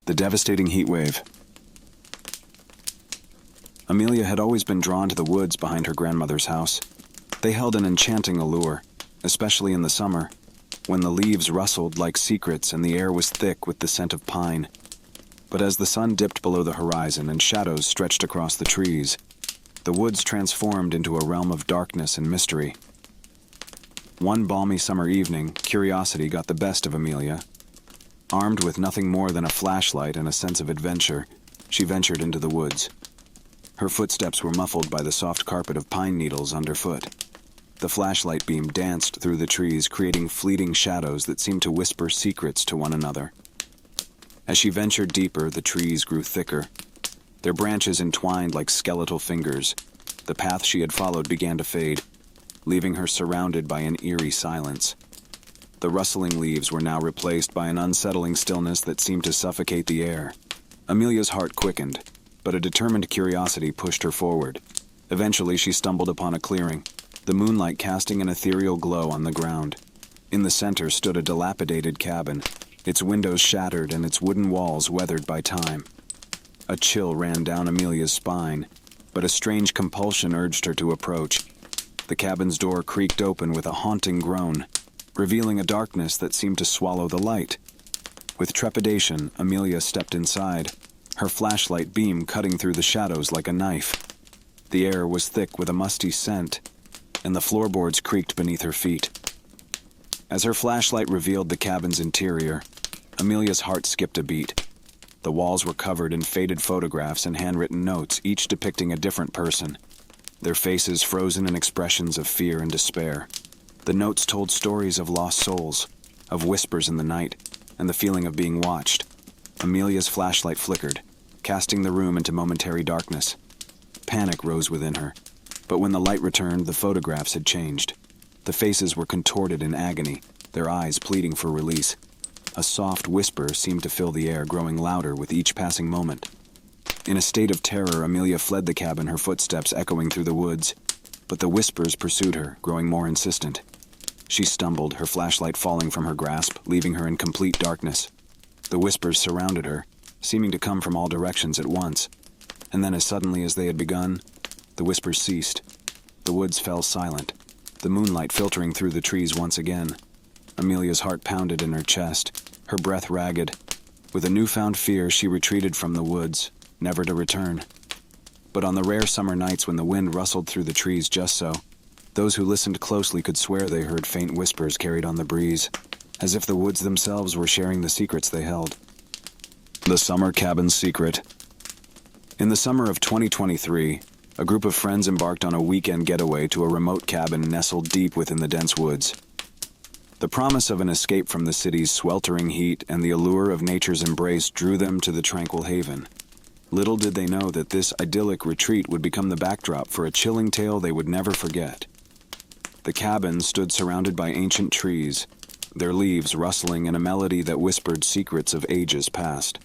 The devastating heat wave. Amelia had always been drawn to the woods behind her grandmother's house. They held an enchanting allure, especially in the summer, when the leaves rustled like secrets and the air was thick with the scent of pine. But as the sun dipped below the horizon and shadows stretched across the trees, the woods transformed into a realm of darkness and mystery. One balmy summer evening, curiosity got the best of Amelia. Armed with nothing more than a flashlight and a sense of adventure, she ventured into the woods. Her footsteps were muffled by the soft carpet of pine needles underfoot. The flashlight beam danced through the trees, creating fleeting shadows that seemed to whisper secrets to one another. As she ventured deeper, the trees grew thicker. Their branches entwined like skeletal fingers. The path she had followed began to fade, leaving her surrounded by an eerie silence. The rustling leaves were now replaced by an unsettling stillness that seemed to suffocate the air. Amelia's heart quickened, but a determined curiosity pushed her forward. Eventually, she stumbled upon a clearing, the moonlight casting an ethereal glow on the ground. In the center stood a dilapidated cabin, its windows shattered and its wooden walls weathered by time. A chill ran down Amelia's spine, but a strange compulsion urged her to approach. The cabin's door creaked open with a haunting groan, revealing a darkness that seemed to swallow the light. With trepidation, Amelia stepped inside, her flashlight beam cutting through the shadows like a knife. The air was thick with a musty scent, and the floorboards creaked beneath her feet. As her flashlight revealed the cabin's interior, Amelia's heart skipped a beat. The walls were covered in faded photographs and handwritten notes, each depicting a different person, their faces frozen in expressions of fear and despair. The notes told stories of lost souls, of whispers in the night, and the feeling of being watched. Amelia's flashlight flickered, casting the room into momentary darkness. Panic rose within her, but when the light returned, the photographs had changed. The faces were contorted in agony, their eyes pleading for release. A soft whisper seemed to fill the air, growing louder with each passing moment. In a state of terror, Amelia fled the cabin, her footsteps echoing through the woods. But the whispers pursued her, growing more insistent. She stumbled, her flashlight falling from her grasp, leaving her in complete darkness. The whispers surrounded her, seeming to come from all directions at once. And then as suddenly as they had begun, the whispers ceased. The woods fell silent, the moonlight filtering through the trees once again. Amelia's heart pounded in her chest, her breath ragged. With a newfound fear, she retreated from the woods, never to return. But on the rare summer nights when the wind rustled through the trees just so, those who listened closely could swear they heard faint whispers carried on the breeze, as if the woods themselves were sharing the secrets they held. The Summer Cabin's Secret. In the summer of 2023, a group of friends embarked on a weekend getaway to a remote cabin nestled deep within the dense woods. The promise of an escape from the city's sweltering heat and the allure of nature's embrace drew them to the tranquil haven. Little did they know that this idyllic retreat would become the backdrop for a chilling tale they would never forget. The cabin stood surrounded by ancient trees, their leaves rustling in a melody that whispered secrets of ages past.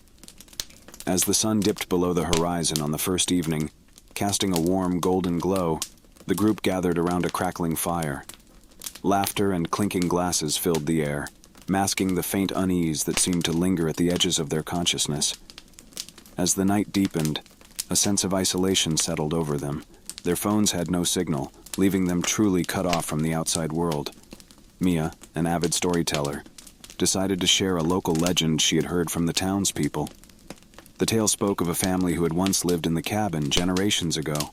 As the sun dipped below the horizon on the first evening, casting a warm golden glow, the group gathered around a crackling fire. Laughter and clinking glasses filled the air, masking the faint unease that seemed to linger at the edges of their consciousness. As the night deepened, a sense of isolation settled over them. Their phones had no signal, leaving them truly cut off from the outside world. Mia, an avid storyteller, decided to share a local legend she had heard from the townspeople. The tale spoke of a family who had once lived in the cabin generations ago.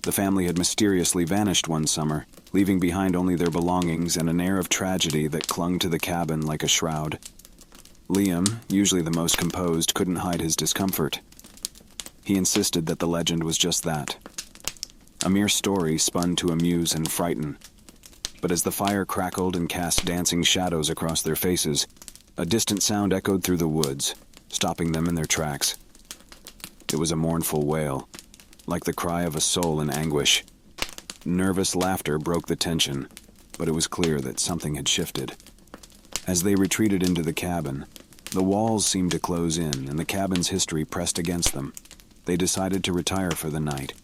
The family had mysteriously vanished one summer, leaving behind only their belongings and an air of tragedy that clung to the cabin like a shroud. Liam, usually the most composed, couldn't hide his discomfort. He insisted that the legend was just that. A mere story spun to amuse and frighten. But as the fire crackled and cast dancing shadows across their faces, a distant sound echoed through the woods, stopping them in their tracks. It was a mournful wail, like the cry of a soul in anguish. Nervous laughter broke the tension, but it was clear that something had shifted. As they retreated into the cabin, the walls seemed to close in and the cabin's history pressed against them. They decided to retire for the night,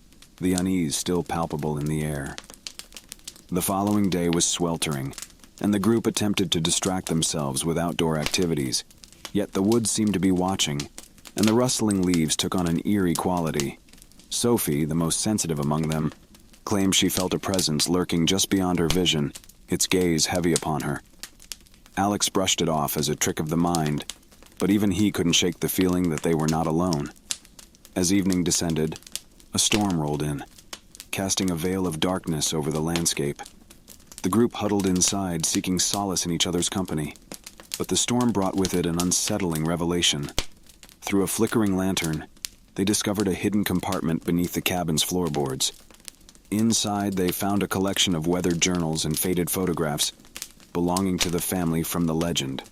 the unease still palpable in the air. The following day was sweltering, and the group attempted to distract themselves with outdoor activities. Yet the woods seemed to be watching, and the rustling leaves took on an eerie quality. Sophie, the most sensitive among them, claimed she felt a presence lurking just beyond her vision, its gaze heavy upon her. Alex brushed it off as a trick of the mind, but even he couldn't shake the feeling that they were not alone. As evening descended, a storm rolled in, casting a veil of darkness over the landscape. The group huddled inside, seeking solace in each other's company. But the storm brought with it an unsettling revelation. Through a flickering lantern, they discovered a hidden compartment beneath the cabin's floorboards. Inside, they found a collection of weathered journals and faded photographs belonging to the family from the legend.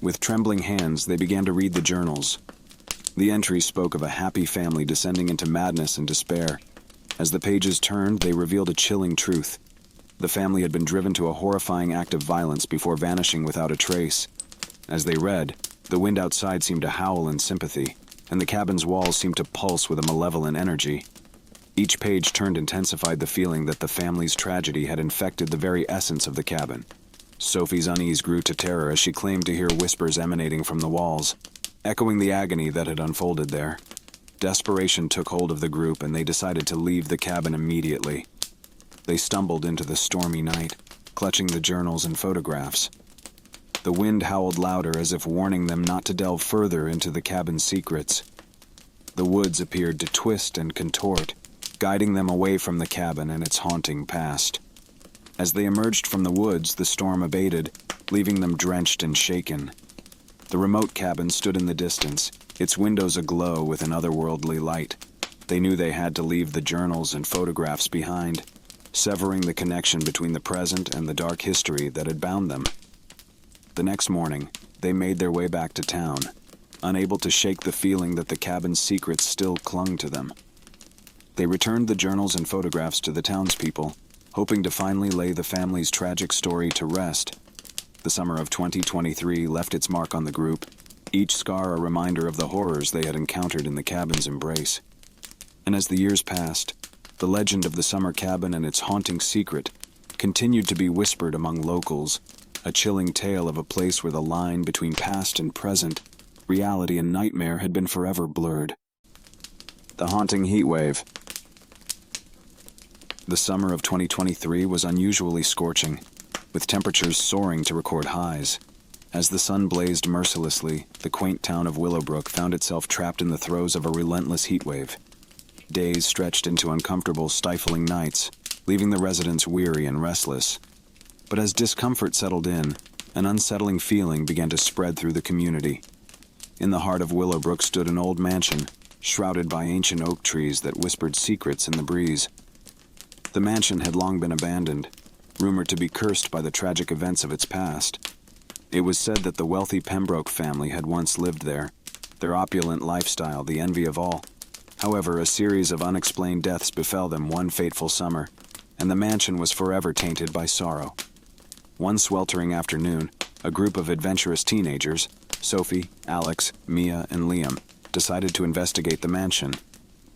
With trembling hands, they began to read the journals. The entries spoke of a happy family descending into madness and despair. As the pages turned, they revealed a chilling truth. The family had been driven to a horrifying act of violence before vanishing without a trace. As they read, the wind outside seemed to howl in sympathy, and the cabin's walls seemed to pulse with a malevolent energy. Each page turned intensified the feeling that the family's tragedy had infected the very essence of the cabin. Sophie's unease grew to terror as she claimed to hear whispers emanating from the walls, echoing the agony that had unfolded there. Desperation took hold of the group, and they decided to leave the cabin immediately. They stumbled into the stormy night, clutching the journals and photographs. The wind howled louder as if warning them not to delve further into the cabin's secrets. The woods appeared to twist and contort, guiding them away from the cabin and its haunting past. As they emerged from the woods, the storm abated, leaving them drenched and shaken. The remote cabin stood in the distance, its windows aglow with an otherworldly light. They knew they had to leave the journals and photographs behind, severing the connection between the present and the dark history that had bound them. The next morning, they made their way back to town, unable to shake the feeling that the cabin's secrets still clung to them. They returned the journals and photographs to the townspeople, hoping to finally lay the family's tragic story to rest. The summer of 2023 left its mark on the group, each scar a reminder of the horrors they had encountered in the cabin's embrace. And as the years passed, the legend of the summer cabin and its haunting secret continued to be whispered among locals, a chilling tale of a place where the line between past and present, reality and nightmare had been forever blurred. The haunting heatwave. The summer of 2023 was unusually scorching, with temperatures soaring to record highs. As the sun blazed mercilessly, the quaint town of Willowbrook found itself trapped in the throes of a relentless heatwave. Days stretched into uncomfortable, stifling nights, leaving the residents weary and restless. But as discomfort settled in, an unsettling feeling began to spread through the community. In the heart of Willowbrook stood an old mansion, shrouded by ancient oak trees that whispered secrets in the breeze. The mansion had long been abandoned, rumored to be cursed by the tragic events of its past. It was said that the wealthy Pembroke family had once lived there, their opulent lifestyle the envy of all. However, a series of unexplained deaths befell them one fateful summer, and the mansion was forever tainted by sorrow. One sweltering afternoon, a group of adventurous teenagers, Sophie, Alex, Mia, and Liam, decided to investigate the mansion.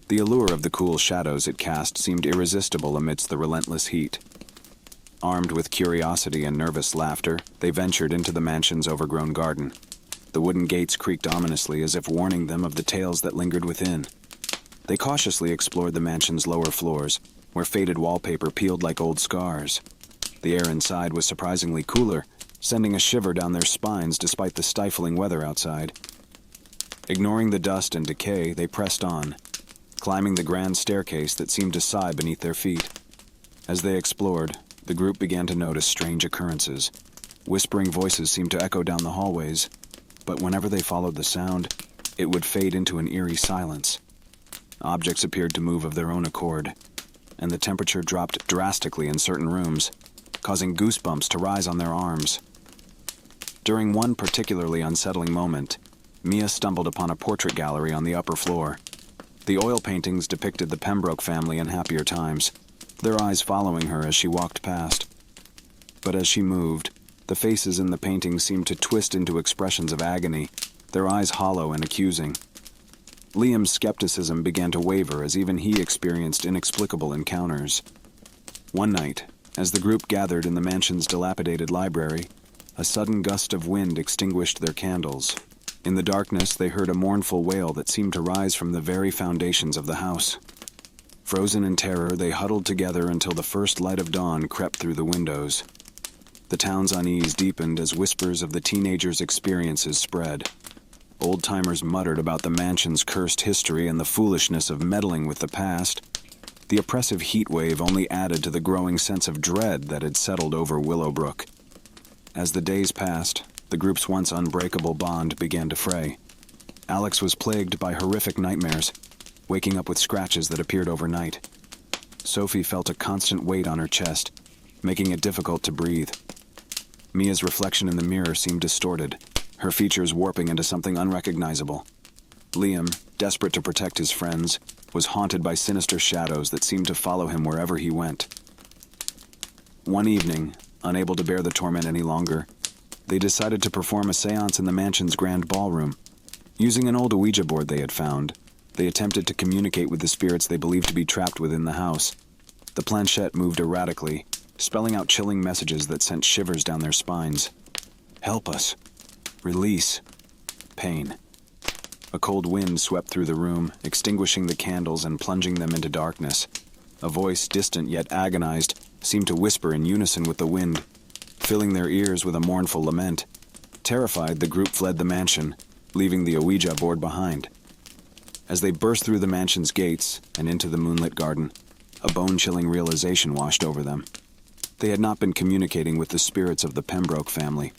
The allure of the cool shadows it cast seemed irresistible amidst the relentless heat. Armed with curiosity and nervous laughter, they ventured into the mansion's overgrown garden. The wooden gates creaked ominously as if warning them of the tales that lingered within. They cautiously explored the mansion's lower floors, where faded wallpaper peeled like old scars. The air inside was surprisingly cooler, sending a shiver down their spines despite the stifling weather outside. Ignoring the dust and decay, they pressed on, climbing the grand staircase that seemed to sigh beneath their feet. As they explored, the group began to notice strange occurrences. Whispering voices seemed to echo down the hallways, but whenever they followed the sound, it would fade into an eerie silence. Objects appeared to move of their own accord, and the temperature dropped drastically in certain rooms, causing goosebumps to rise on their arms. During one particularly unsettling moment, Mia stumbled upon a portrait gallery on the upper floor. The oil paintings depicted the Pembroke family in happier times, their eyes following her as she walked past. But as she moved, the faces in the paintings seemed to twist into expressions of agony, their eyes hollow and accusing. Liam's skepticism began to waver as even he experienced inexplicable encounters. One night, as the group gathered in the mansion's dilapidated library, a sudden gust of wind extinguished their candles. In the darkness, they heard a mournful wail that seemed to rise from the very foundations of the house. Frozen in terror, they huddled together until the first light of dawn crept through the windows. The town's unease deepened as whispers of the teenagers' experiences spread. Old-timers muttered about the mansion's cursed history and the foolishness of meddling with the past. The oppressive heat wave only added to the growing sense of dread that had settled over Willowbrook. As the days passed, the group's once unbreakable bond began to fray. Alex was plagued by horrific nightmares, waking up with scratches that appeared overnight. Sophie felt a constant weight on her chest, making it difficult to breathe. Mia's reflection in the mirror seemed distorted, her features warping into something unrecognizable. Liam, desperate to protect his friends, was haunted by sinister shadows that seemed to follow him wherever he went. One evening, unable to bear the torment any longer, they decided to perform a seance in the mansion's grand ballroom. Using an old Ouija board they had found, they attempted to communicate with the spirits they believed to be trapped within the house. The planchette moved erratically, spelling out chilling messages that sent shivers down their spines. Help us. Release. Pain. A cold wind swept through the room, extinguishing the candles and plunging them into darkness. A voice, distant yet agonized, seemed to whisper in unison with the wind, filling their ears with a mournful lament. Terrified, the group fled the mansion, leaving the Ouija board behind. As they burst through the mansion's gates and into the moonlit garden, a bone-chilling realization washed over them. They had not been communicating with the spirits of the Pembroke family,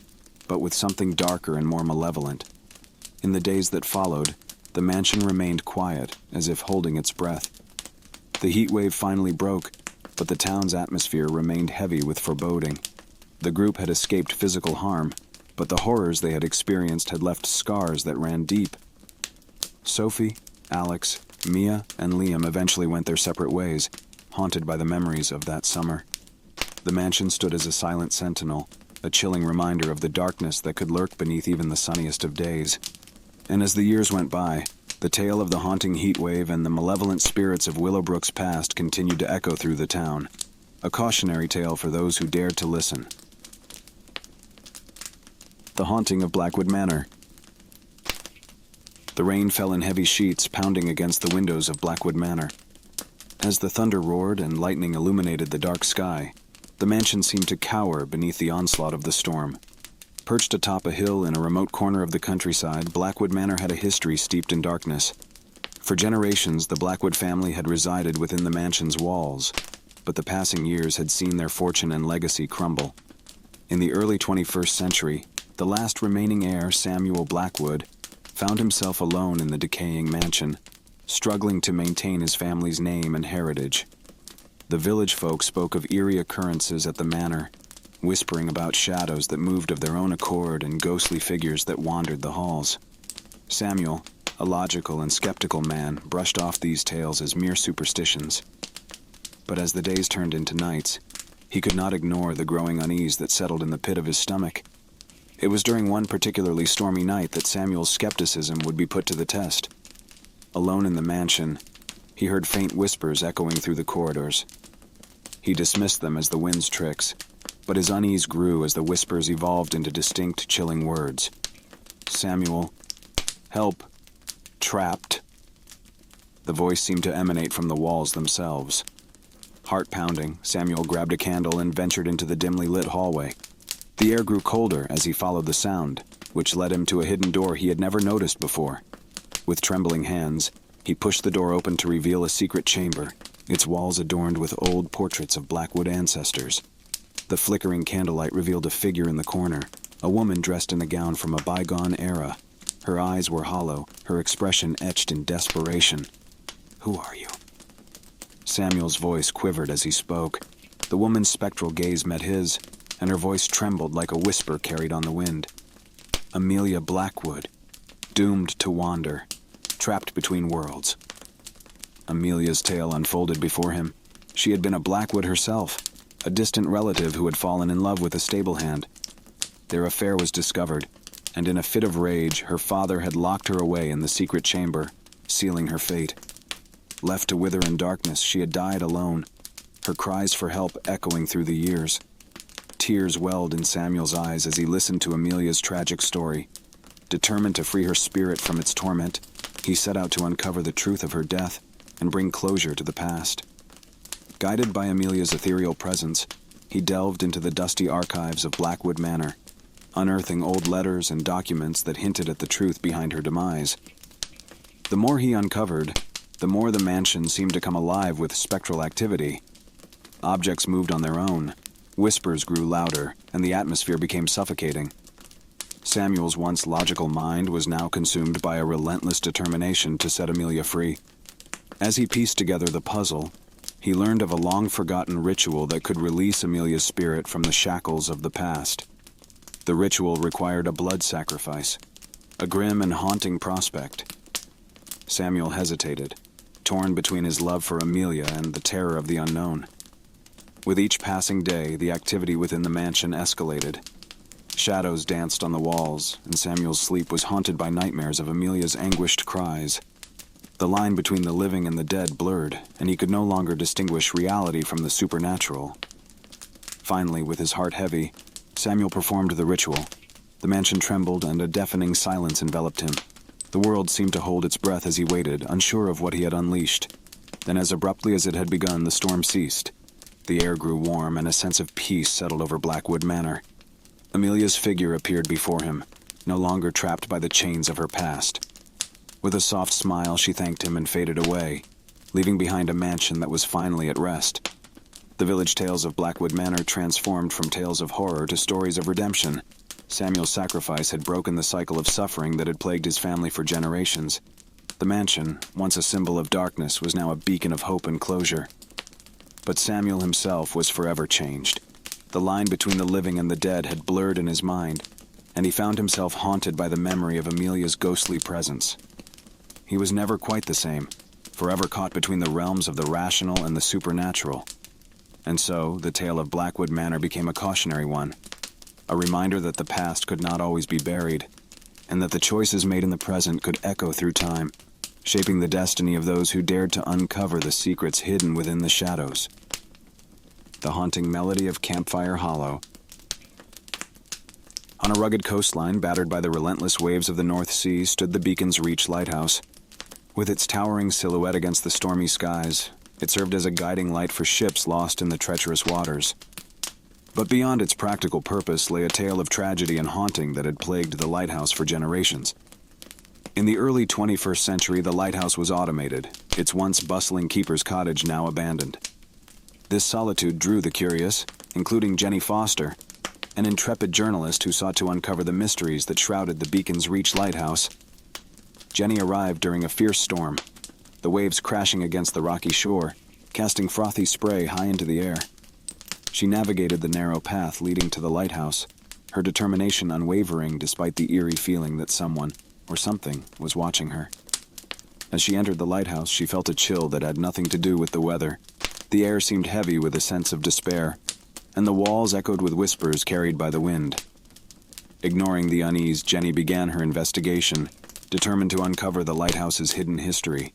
but with something darker and more malevolent. In the days that followed, the mansion remained quiet, as if holding its breath. The heat wave finally broke, but the town's atmosphere remained heavy with foreboding. The group had escaped physical harm, but the horrors they had experienced had left scars that ran deep. Sophie, Alex, Mia, and Liam eventually went their separate ways, haunted by the memories of that summer. The mansion stood as a silent sentinel, a chilling reminder of the darkness that could lurk beneath even the sunniest of days. And as the years went by, the tale of the haunting heat wave and the malevolent spirits of Willowbrook's past continued to echo through the town, a cautionary tale for those who dared to listen. The Haunting of Blackwood Manor. The rain fell in heavy sheets, pounding against the windows of Blackwood Manor. As the thunder roared and lightning illuminated the dark sky, the mansion seemed to cower beneath the onslaught of the storm. Perched atop a hill in a remote corner of the countryside, Blackwood Manor had a history steeped in darkness. For generations, the Blackwood family had resided within the mansion's walls, but the passing years had seen their fortune and legacy crumble. In the early 21st century, the last remaining heir, Samuel Blackwood, found himself alone in the decaying mansion, struggling to maintain his family's name and heritage. The village folk spoke of eerie occurrences at the manor, whispering about shadows that moved of their own accord and ghostly figures that wandered the halls. Samuel, a logical and skeptical man, brushed off these tales as mere superstitions. But as the days turned into nights, he could not ignore the growing unease that settled in the pit of his stomach. It was during one particularly stormy night that Samuel's skepticism would be put to the test. Alone in the mansion, he heard faint whispers echoing through the corridors. He dismissed them as the wind's tricks, but his unease grew as the whispers evolved into distinct, chilling words. Samuel, help, trapped. The voice seemed to emanate from the walls themselves. Heart pounding, Samuel grabbed a candle and ventured into the dimly lit hallway. The air grew colder as he followed the sound, which led him to a hidden door he had never noticed before. With trembling hands, he pushed the door open to reveal a secret chamber, its walls adorned with old portraits of Blackwood ancestors. The flickering candlelight revealed a figure in the corner, a woman dressed in a gown from a bygone era. Her eyes were hollow, her expression etched in desperation. "Who are you?" Samuel's voice quivered as he spoke. The woman's spectral gaze met his, and her voice trembled like a whisper carried on the wind. Amelia Blackwood, doomed to wander, trapped between worlds. Amelia's tale unfolded before him. She had been a Blackwood herself, a distant relative who had fallen in love with a stable hand. Their affair was discovered, and in a fit of rage, her father had locked her away in the secret chamber, sealing her fate. Left to wither in darkness, she had died alone, her cries for help echoing through the years. Tears welled in Samuel's eyes as he listened to Amelia's tragic story. Determined to free her spirit from its torment, he set out to uncover the truth of her death and bring closure to the past. Guided by Amelia's ethereal presence, he delved into the dusty archives of Blackwood Manor, unearthing old letters and documents that hinted at the truth behind her demise. The more he uncovered, the more the mansion seemed to come alive with spectral activity. Objects moved on their own, whispers grew louder, and the atmosphere became suffocating. Samuel's once logical mind was now consumed by a relentless determination to set Amelia free. As he pieced together the puzzle, he learned of a long-forgotten ritual that could release Amelia's spirit from the shackles of the past. The ritual required a blood sacrifice, a grim and haunting prospect. Samuel hesitated, torn between his love for Amelia and the terror of the unknown. With each passing day, the activity within the mansion escalated. Shadows danced on the walls, and Samuel's sleep was haunted by nightmares of Amelia's anguished cries. The line between the living and the dead blurred, and he could no longer distinguish reality from the supernatural. Finally, with his heart heavy, Samuel performed the ritual. The mansion trembled, and a deafening silence enveloped him. The world seemed to hold its breath as he waited, unsure of what he had unleashed. Then, as abruptly as it had begun, the storm ceased. The air grew warm, and a sense of peace settled over Blackwood Manor. Amelia's figure appeared before him, no longer trapped by the chains of her past. With a soft smile, she thanked him and faded away, leaving behind a mansion that was finally at rest. The village tales of Blackwood Manor transformed from tales of horror to stories of redemption. Samuel's sacrifice had broken the cycle of suffering that had plagued his family for generations. The mansion, once a symbol of darkness, was now a beacon of hope and closure. But Samuel himself was forever changed. The line between the living and the dead had blurred in his mind, and he found himself haunted by the memory of Amelia's ghostly presence. He was never quite the same, forever caught between the realms of the rational and the supernatural. And so, the tale of Blackwood Manor became a cautionary one, a reminder that the past could not always be buried, and that the choices made in the present could echo through time, shaping the destiny of those who dared to uncover the secrets hidden within the shadows. The haunting melody of Campfire Hollow. On a rugged coastline battered by the relentless waves of the North Sea stood the Beacon's Reach lighthouse. With its towering silhouette against the stormy skies, it served as a guiding light for ships lost in the treacherous waters. But beyond its practical purpose lay a tale of tragedy and haunting that had plagued the lighthouse for generations. In the early 21st century, the lighthouse was automated, its once bustling keeper's cottage now abandoned. This solitude drew the curious, including Jenny Foster, an intrepid journalist who sought to uncover the mysteries that shrouded the Beacon's Reach lighthouse. Jenny arrived during a fierce storm, the waves crashing against the rocky shore, casting frothy spray high into the air. She navigated the narrow path leading to the lighthouse, her determination unwavering despite the eerie feeling that someone, or something, was watching her. As she entered the lighthouse, she felt a chill that had nothing to do with the weather. The air seemed heavy with a sense of despair, and the walls echoed with whispers carried by the wind. Ignoring the unease, Jenny began her investigation, determined to uncover the lighthouse's hidden history.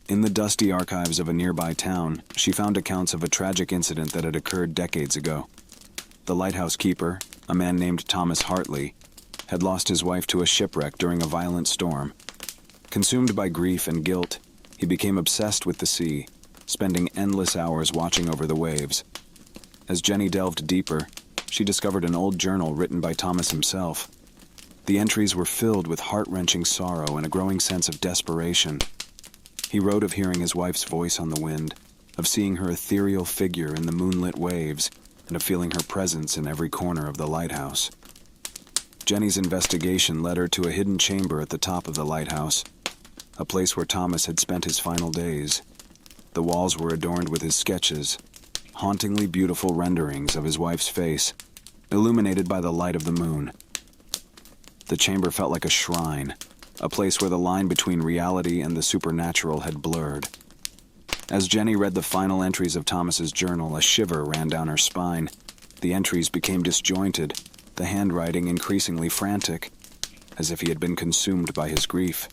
In the dusty archives of a nearby town, she found accounts of a tragic incident that had occurred decades ago. The lighthouse keeper, a man named Thomas Hartley, had lost his wife to a shipwreck during a violent storm. Consumed by grief and guilt, he became obsessed with the sea, spending endless hours watching over the waves. As Jenny delved deeper, she discovered an old journal written by Thomas himself. The entries were filled with heart-wrenching sorrow and a growing sense of desperation. He wrote of hearing his wife's voice on the wind, of seeing her ethereal figure in the moonlit waves, and of feeling her presence in every corner of the lighthouse. Jenny's investigation led her to a hidden chamber at the top of the lighthouse, a place where Thomas had spent his final days. The walls were adorned with his sketches, hauntingly beautiful renderings of his wife's face, illuminated by the light of the moon. The chamber felt like a shrine, a place where the line between reality and the supernatural had blurred. As Jenny read the final entries of Thomas's journal, a shiver ran down her spine. The entries became disjointed, the handwriting increasingly frantic, as if he had been consumed by his grief.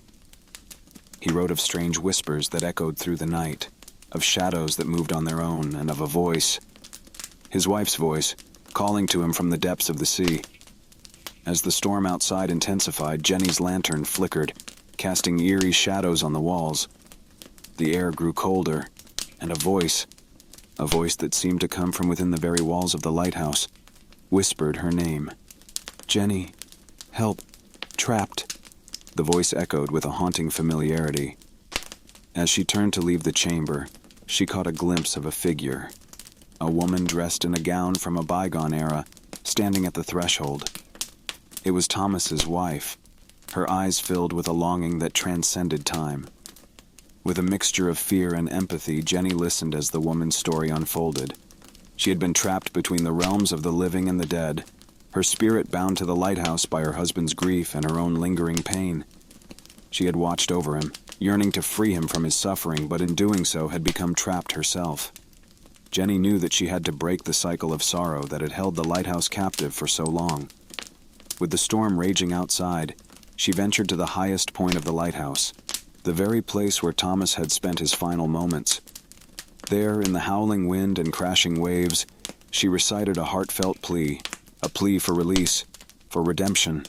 He wrote of strange whispers that echoed through the night, of shadows that moved on their own, and of a voice, his wife's voice, calling to him from the depths of the sea. As the storm outside intensified, Jenny's lantern flickered, casting eerie shadows on the walls. The air grew colder, and a voice that seemed to come from within the very walls of the lighthouse, whispered her name. "Jenny, help, trapped." The voice echoed with a haunting familiarity. As she turned to leave the chamber, she caught a glimpse of a figure, a woman dressed in a gown from a bygone era, standing at the threshold. It was Thomas's wife, her eyes filled with a longing that transcended time. With a mixture of fear and empathy, Jenny listened as the woman's story unfolded. She had been trapped between the realms of the living and the dead, her spirit bound to the lighthouse by her husband's grief and her own lingering pain. She had watched over him, yearning to free him from his suffering, but in doing so had become trapped herself. Jenny knew that she had to break the cycle of sorrow that had held the lighthouse captive for so long. With the storm raging outside, she ventured to the highest point of the lighthouse, the very place where Thomas had spent his final moments. There, in the howling wind and crashing waves, she recited a heartfelt plea, a plea for release, for redemption,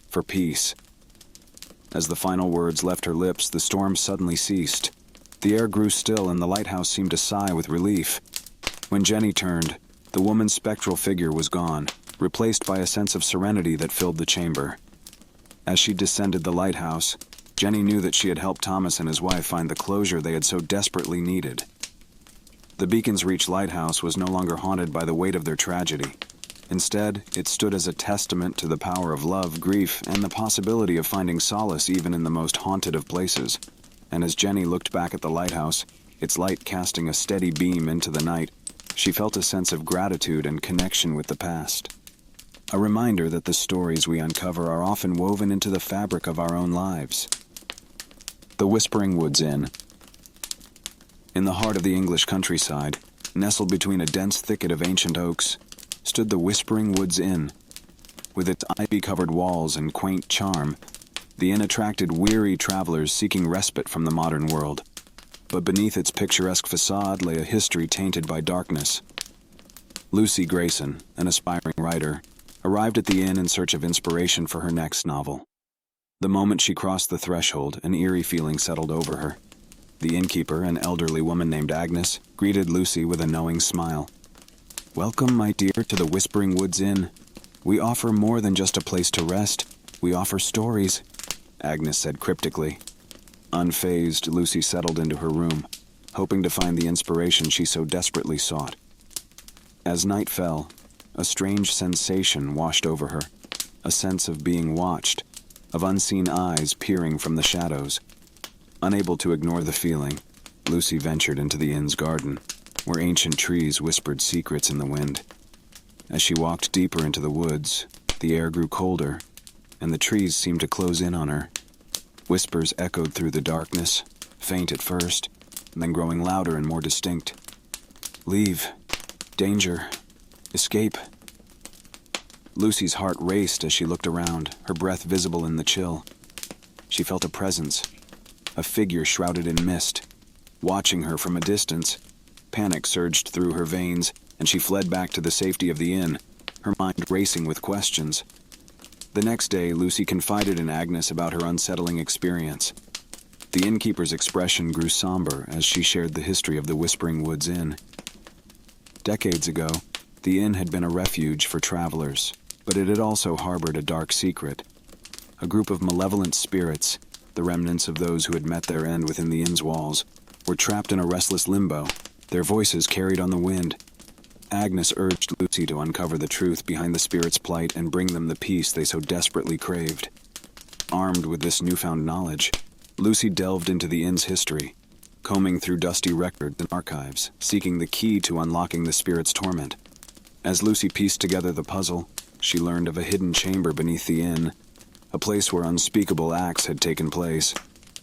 for peace. As the final words left her lips, the storm suddenly ceased. The air grew still and the lighthouse seemed to sigh with relief. When Jenny turned, the woman's spectral figure was gone, replaced by a sense of serenity that filled the chamber. As she descended the lighthouse, Jenny knew that she had helped Thomas and his wife find the closure they had so desperately needed. The Beacon's Reach lighthouse was no longer haunted by the weight of their tragedy. Instead, it stood as a testament to the power of love, grief, and the possibility of finding solace even in the most haunted of places. And as Jenny looked back at the lighthouse, its light casting a steady beam into the night, she felt a sense of gratitude and connection with the past. A reminder that the stories we uncover are often woven into the fabric of our own lives. The Whispering Woods Inn. In the heart of the English countryside, nestled between a dense thicket of ancient oaks, stood the Whispering Woods Inn. With its ivy-covered walls and quaint charm, the inn attracted weary travelers seeking respite from the modern world. But beneath its picturesque facade lay a history tainted by darkness. Lucy Grayson, an aspiring writer, arrived at the inn in search of inspiration for her next novel. The moment she crossed the threshold, an eerie feeling settled over her. The innkeeper, an elderly woman named Agnes, greeted Lucy with a knowing smile. "Welcome, my dear, to the Whispering Woods Inn. We offer more than just a place to rest. We offer stories," Agnes said cryptically. Unfazed, Lucy settled into her room, hoping to find the inspiration she so desperately sought. As night fell, a strange sensation washed over her, a sense of being watched, of unseen eyes peering from the shadows. Unable to ignore the feeling, Lucy ventured into the inn's garden, where ancient trees whispered secrets in the wind. As she walked deeper into the woods, the air grew colder, and the trees seemed to close in on her. Whispers echoed through the darkness, faint at first, and then growing louder and more distinct. "Leave. Danger. Escape." Lucy's heart raced as she looked around, her breath visible in the chill. She felt a presence, a figure shrouded in mist, watching her from a distance. Panic surged through her veins, and she fled back to the safety of the inn, her mind racing with questions. The next day, Lucy confided in Agnes about her unsettling experience. The innkeeper's expression grew somber as she shared the history of the Whispering Woods Inn. Decades ago, the inn had been a refuge for travelers, but it had also harbored a dark secret. A group of malevolent spirits, the remnants of those who had met their end within the inn's walls, were trapped in a restless limbo, their voices carried on the wind. Agnes urged Lucy to uncover the truth behind the spirits' plight and bring them the peace they so desperately craved. Armed with this newfound knowledge, Lucy delved into the inn's history, combing through dusty records and archives, seeking the key to unlocking the spirit's torment. As Lucy pieced together the puzzle, she learned of a hidden chamber beneath the inn, a place where unspeakable acts had taken place.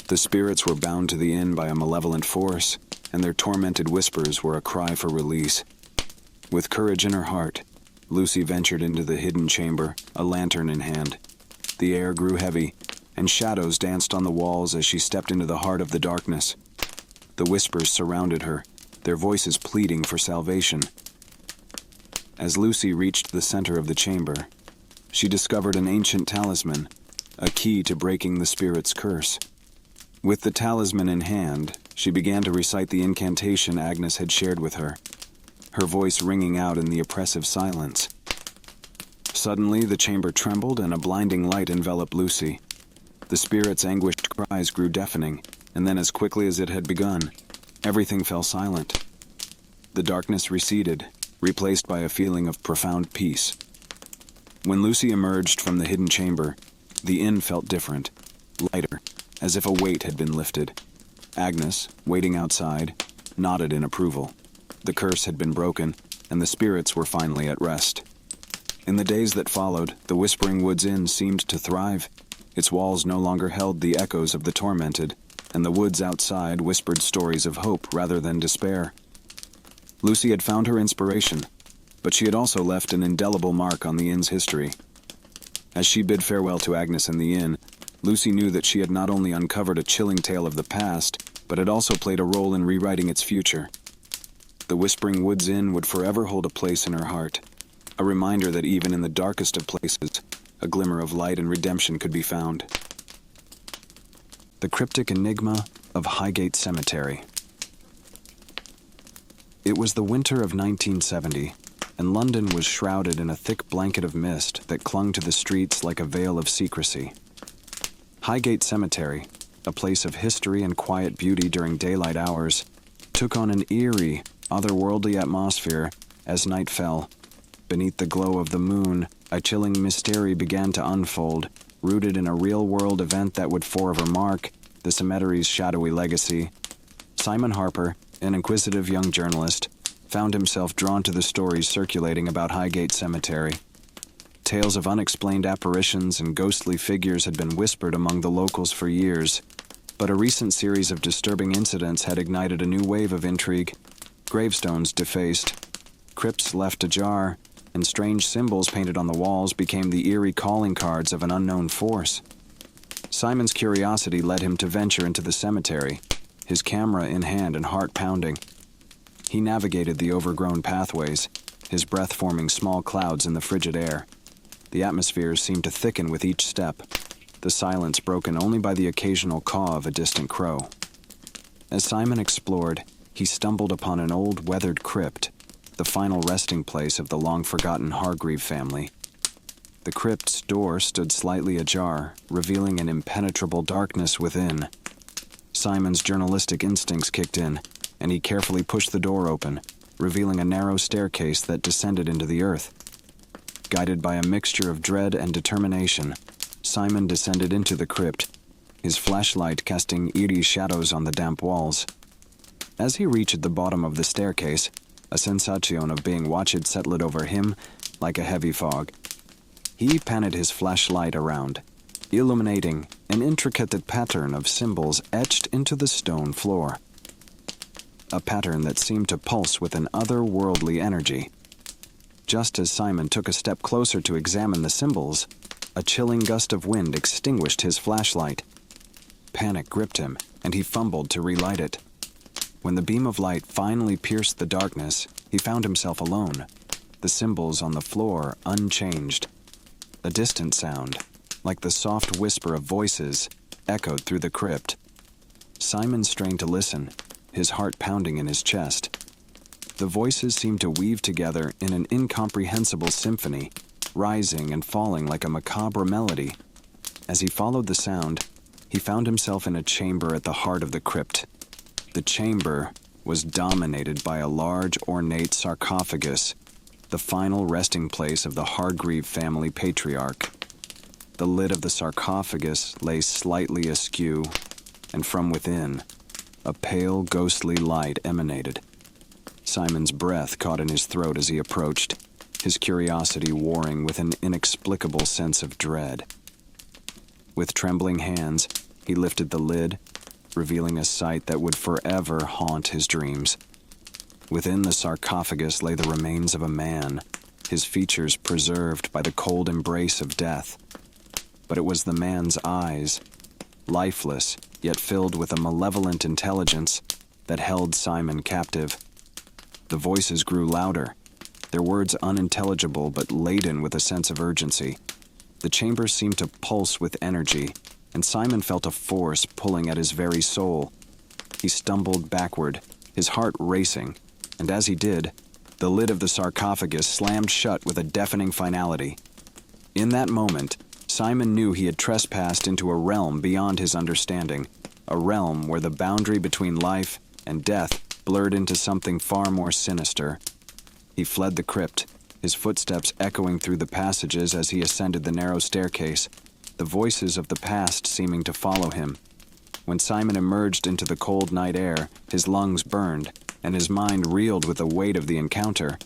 The spirits were bound to the inn by a malevolent force, and their tormented whispers were a cry for release. With courage in her heart, Lucy ventured into the hidden chamber, a lantern in hand. The air grew heavy, and shadows danced on the walls as she stepped into the heart of the darkness. The whispers surrounded her, their voices pleading for salvation. As Lucy reached the center of the chamber, she discovered an ancient talisman, a key to breaking the spirit's curse. With the talisman in hand, she began to recite the incantation Agnes had shared with her, her voice ringing out in the oppressive silence. Suddenly, the chamber trembled and a blinding light enveloped Lucy. The spirit's anguished cries grew deafening, and then as quickly as it had begun, everything fell silent. The darkness receded, replaced by a feeling of profound peace. When Lucy emerged from the hidden chamber, the inn felt different, lighter, as if a weight had been lifted. Agnes, waiting outside, nodded in approval. The curse had been broken, and the spirits were finally at rest. In the days that followed, the Whispering Woods Inn seemed to thrive. Its walls no longer held the echoes of the tormented, and the woods outside whispered stories of hope rather than despair. Lucy had found her inspiration, but she had also left an indelible mark on the inn's history. As she bid farewell to Agnes and the inn, Lucy knew that she had not only uncovered a chilling tale of the past, but had also played a role in rewriting its future. The Whispering Woods Inn would forever hold a place in her heart, a reminder that even in the darkest of places, a glimmer of light and redemption could be found. The Cryptic Enigma of Highgate Cemetery. It was the winter of 1970, and London was shrouded in a thick blanket of mist that clung to the streets like a veil of secrecy. Highgate Cemetery, a place of history and quiet beauty during daylight hours, took on an eerie, otherworldly atmosphere as night fell. Beneath the glow of the moon, a chilling mystery began to unfold, rooted in a real-world event that would forever mark the cemetery's shadowy legacy. Simon Harper, an inquisitive young journalist, found himself drawn to the stories circulating about Highgate Cemetery. Tales of unexplained apparitions and ghostly figures had been whispered among the locals for years, but a recent series of disturbing incidents had ignited a new wave of intrigue. Gravestones defaced, crypts left ajar, and strange symbols painted on the walls became the eerie calling cards of an unknown force. Simon's curiosity led him to venture into the cemetery, his camera in hand and heart pounding. He navigated the overgrown pathways, his breath forming small clouds in the frigid air. The atmosphere seemed to thicken with each step, the silence broken only by the occasional caw of a distant crow. As Simon explored, he stumbled upon an old weathered crypt, the final resting place of the long-forgotten Hargreave family. The crypt's door stood slightly ajar, revealing an impenetrable darkness within. Simon's journalistic instincts kicked in, and he carefully pushed the door open, revealing a narrow staircase that descended into the earth. Guided by a mixture of dread and determination, Simon descended into the crypt, his flashlight casting eerie shadows on the damp walls. As he reached the bottom of the staircase, a sensation of being watched settled over him like a heavy fog. He panted his flashlight around, illuminating an intricate pattern of symbols etched into the stone floor. A pattern that seemed to pulse with an otherworldly energy. Just as Simon took a step closer to examine the symbols, a chilling gust of wind extinguished his flashlight. Panic gripped him, and he fumbled to relight it. When the beam of light finally pierced the darkness, he found himself alone, the symbols on the floor unchanged. A distant sound, like the soft whisper of voices, echoed through the crypt. Simon strained to listen, his heart pounding in his chest. The voices seemed to weave together in an incomprehensible symphony, rising and falling like a macabre melody. As he followed the sound, he found himself in a chamber at the heart of the crypt. The chamber was dominated by a large, ornate sarcophagus, the final resting place of the Hargreave family patriarch. The lid of the sarcophagus lay slightly askew, and from within, a pale, ghostly light emanated. Simon's breath caught in his throat as he approached, his curiosity warring with an inexplicable sense of dread. With trembling hands, he lifted the lid, revealing a sight that would forever haunt his dreams. Within the sarcophagus lay the remains of a man, his features preserved by the cold embrace of death. But it was the man's eyes, lifeless yet filled with a malevolent intelligence, that held Simon captive. The voices grew louder, their words unintelligible but laden with a sense of urgency. The chamber seemed to pulse with energy, and Simon felt a force pulling at his very soul. He stumbled backward, his heart racing, and as he did, the lid of the sarcophagus slammed shut with a deafening finality. In that moment, Simon knew he had trespassed into a realm beyond his understanding, a realm where the boundary between life and death blurred into something far more sinister. He fled the crypt, his footsteps echoing through the passages as he ascended the narrow staircase, the voices of the past seeming to follow him. When Simon emerged into the cold night air, his lungs burned, and his mind reeled with the weight of the encounter.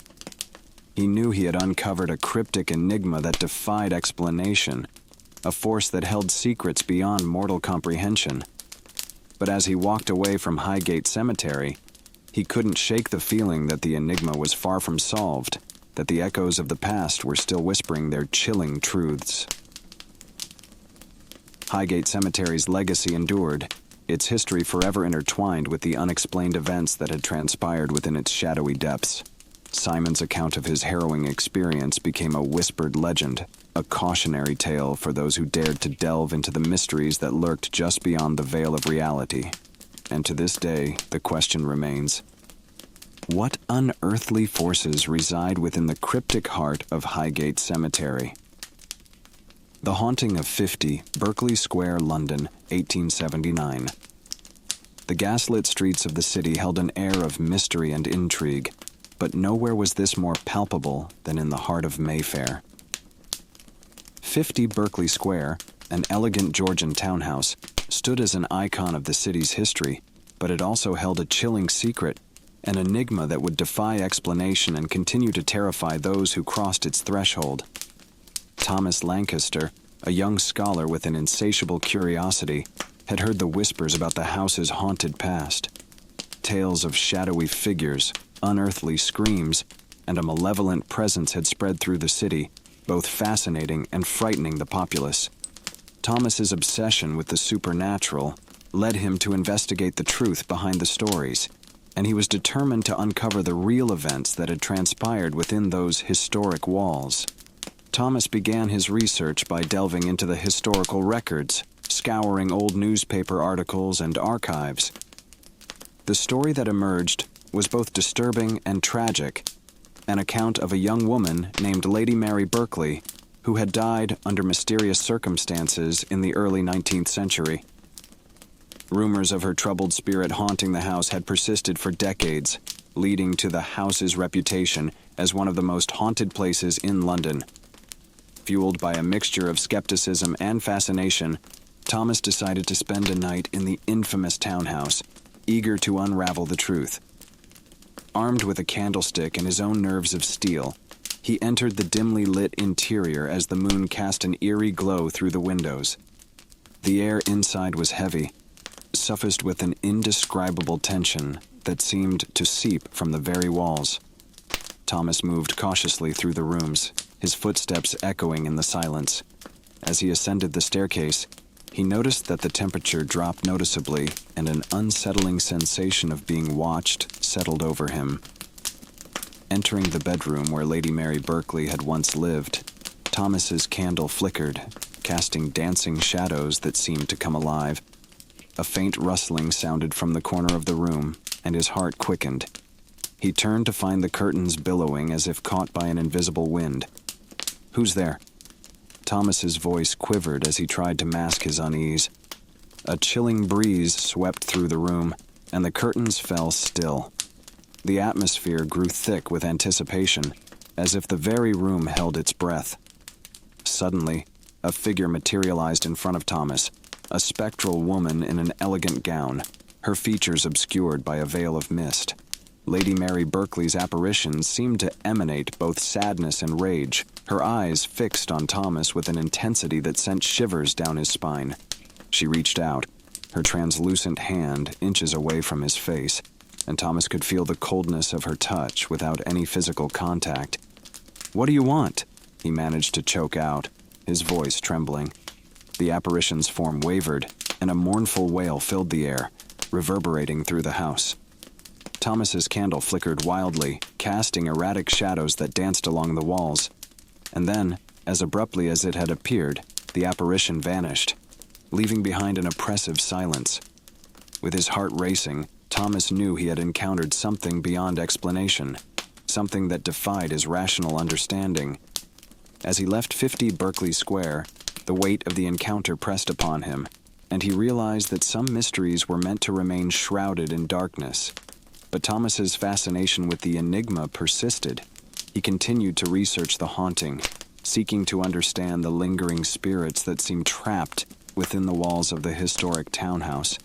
He knew he had uncovered a cryptic enigma that defied explanation, a force that held secrets beyond mortal comprehension. But as he walked away from Highgate Cemetery, he couldn't shake the feeling that the enigma was far from solved, that the echoes of the past were still whispering their chilling truths. Highgate Cemetery's legacy endured, its history forever intertwined with the unexplained events that had transpired within its shadowy depths. Simon's account of his harrowing experience became a whispered legend, a cautionary tale for those who dared to delve into the mysteries that lurked just beyond the veil of reality. And to this day, the question remains: what unearthly forces reside within the cryptic heart of Highgate Cemetery? The Haunting of 50, Berkeley Square, London, 1879. The gaslit streets of the city held an air of mystery and intrigue, but nowhere was this more palpable than in the heart of Mayfair. 50 Berkeley Square, an elegant Georgian townhouse, stood as an icon of the city's history, but it also held a chilling secret, an enigma that would defy explanation and continue to terrify those who crossed its threshold. Thomas Lancaster, a young scholar with an insatiable curiosity, had heard the whispers about the house's haunted past. Tales of shadowy figures, unearthly screams, and a malevolent presence had spread through the city, both fascinating and frightening the populace. Thomas's obsession with the supernatural led him to investigate the truth behind the stories, and he was determined to uncover the real events that had transpired within those historic walls. Thomas began his research by delving into the historical records, scouring old newspaper articles and archives. The story that emerged was both disturbing and tragic, an account of a young woman named Lady Mary Berkeley, who had died under mysterious circumstances in the early 19th century. Rumors of her troubled spirit haunting the house had persisted for decades, leading to the house's reputation as one of the most haunted places in London. Fueled by a mixture of skepticism and fascination, Thomas decided to spend a night in the infamous townhouse, eager to unravel the truth. Armed with a candlestick and his own nerves of steel, he entered the dimly lit interior as the moon cast an eerie glow through the windows. The air inside was heavy, suffused with an indescribable tension that seemed to seep from the very walls. Thomas moved cautiously through the rooms, his footsteps echoing in the silence. As he ascended the staircase, he noticed that the temperature dropped noticeably and an unsettling sensation of being watched settled over him. Entering the bedroom where Lady Mary Berkeley had once lived, Thomas's candle flickered, casting dancing shadows that seemed to come alive. A faint rustling sounded from the corner of the room, and his heart quickened. He turned to find the curtains billowing as if caught by an invisible wind. "Who's there?" Thomas's voice quivered as he tried to mask his unease. A chilling breeze swept through the room, and the curtains fell still. The atmosphere grew thick with anticipation, as if the very room held its breath. Suddenly, a figure materialized in front of Thomas, a spectral woman in an elegant gown, her features obscured by a veil of mist. Lady Mary Berkeley's apparition seemed to emanate both sadness and rage, her eyes fixed on Thomas with an intensity that sent shivers down his spine. She reached out, her translucent hand inches away from his face, and Thomas could feel the coldness of her touch without any physical contact. "What do you want?" he managed to choke out, his voice trembling. The apparition's form wavered, and a mournful wail filled the air, reverberating through the house. Thomas's candle flickered wildly, casting erratic shadows that danced along the walls. And then, As abruptly as it had appeared, the apparition vanished, leaving behind an oppressive silence. With his heart racing, Thomas knew he had encountered something beyond explanation, something that defied his rational understanding. As he left 50 Berkeley Square, the weight of the encounter pressed upon him, and he realized that some mysteries were meant to remain shrouded in darkness. But Thomas's fascination with the Enigma persisted. He continued to research the haunting, seeking to understand the lingering spirits that seemed trapped within the walls of the historic townhouse.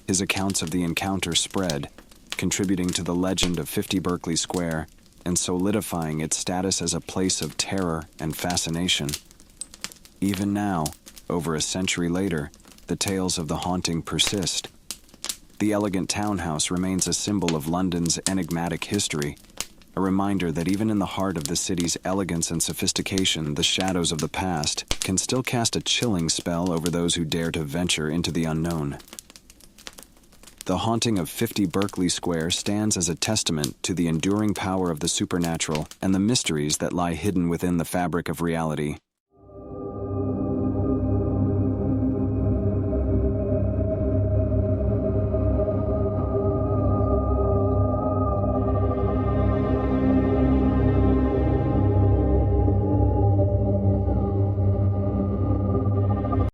His accounts of the encounter spread, contributing to the legend of 50 Berkeley Square and solidifying its status as a place of terror and fascination. Even now, over a century later, the tales of the haunting persist. The elegant townhouse remains a symbol of London's enigmatic history, a reminder that even in the heart of the city's elegance and sophistication, the shadows of the past can still cast a chilling spell over those who dare to venture into the unknown. The haunting of 50 Berkeley Square stands as a testament to the enduring power of the supernatural and the mysteries that lie hidden within the fabric of reality.